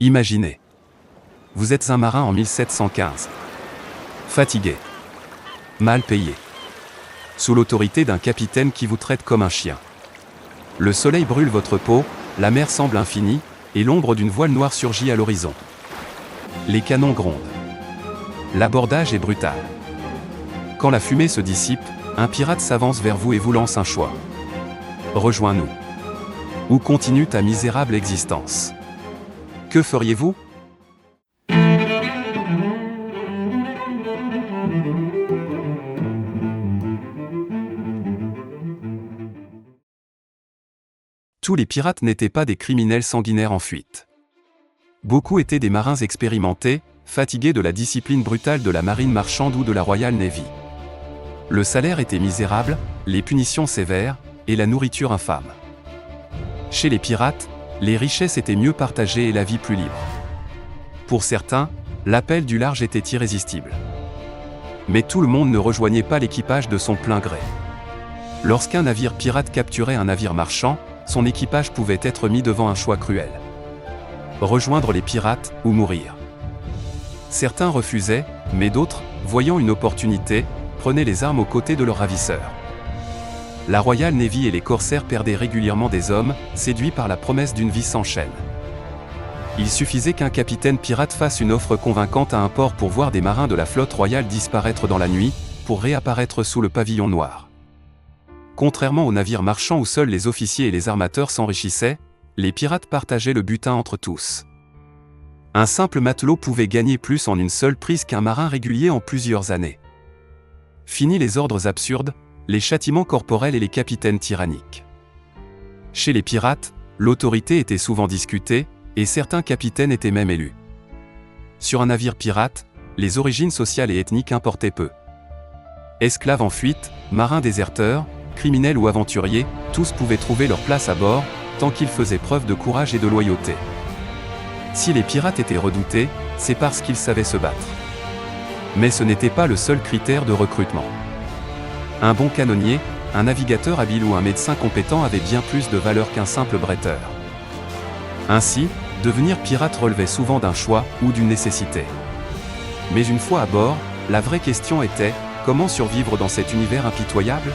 Imaginez. Vous êtes un marin en 1715. Fatigué. Mal payé. Sous l'autorité d'un capitaine qui vous traite comme un chien. Le soleil brûle votre peau, la mer semble infinie, et l'ombre d'une voile noire surgit à l'horizon. Les canons grondent. L'abordage est brutal. Quand la fumée se dissipe, un pirate s'avance vers vous et vous lance un choix. Rejoins-nous. Ou continue ta misérable existence. Que feriez-vous ? Tous les pirates n'étaient pas des criminels sanguinaires en fuite. Beaucoup étaient des marins expérimentés, fatigués de la discipline brutale de la marine marchande ou de la Royal Navy. Le salaire était misérable, les punitions sévères, et la nourriture infâme. Chez les pirates, les richesses étaient mieux partagées et la vie plus libre. Pour certains, l'appel du large était irrésistible. Mais tout le monde ne rejoignait pas l'équipage de son plein gré. Lorsqu'un navire pirate capturait un navire marchand, son équipage pouvait être mis devant un choix cruel. Rejoindre les pirates ou mourir. Certains refusaient, mais d'autres, voyant une opportunité, prenaient les armes aux côtés de leurs ravisseurs. La Royal Navy et les corsaires perdaient régulièrement des hommes, séduits par la promesse d'une vie sans chaîne. Il suffisait qu'un capitaine pirate fasse une offre convaincante à un port pour voir des marins de la flotte royale disparaître dans la nuit, pour réapparaître sous le pavillon noir. Contrairement aux navires marchands où seuls les officiers et les armateurs s'enrichissaient, les pirates partageaient le butin entre tous. Un simple matelot pouvait gagner plus en une seule prise qu'un marin régulier en plusieurs années. Fini les ordres absurdes, les châtiments corporels et les capitaines tyranniques. Chez les pirates, l'autorité était souvent discutée, et certains capitaines étaient même élus. Sur un navire pirate, les origines sociales et ethniques importaient peu. Esclaves en fuite, marins déserteurs, criminels ou aventuriers, tous pouvaient trouver leur place à bord, tant qu'ils faisaient preuve de courage et de loyauté. Si les pirates étaient redoutés, c'est parce qu'ils savaient se battre. Mais ce n'était pas le seul critère de recrutement. Un bon canonnier, un navigateur habile ou un médecin compétent avait bien plus de valeur qu'un simple bretteur. Ainsi, devenir pirate relevait souvent d'un choix ou d'une nécessité. Mais une fois à bord, la vraie question était, comment survivre dans cet univers impitoyable ?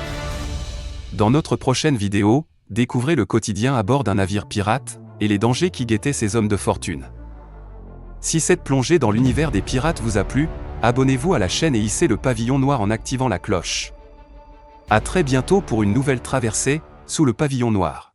Dans notre prochaine vidéo, découvrez le quotidien à bord d'un navire pirate, et les dangers qui guettaient ces hommes de fortune. Si cette plongée dans l'univers des pirates vous a plu, abonnez-vous à la chaîne et hissez le pavillon noir en activant la cloche. À très bientôt pour une nouvelle traversée, sous le pavillon noir.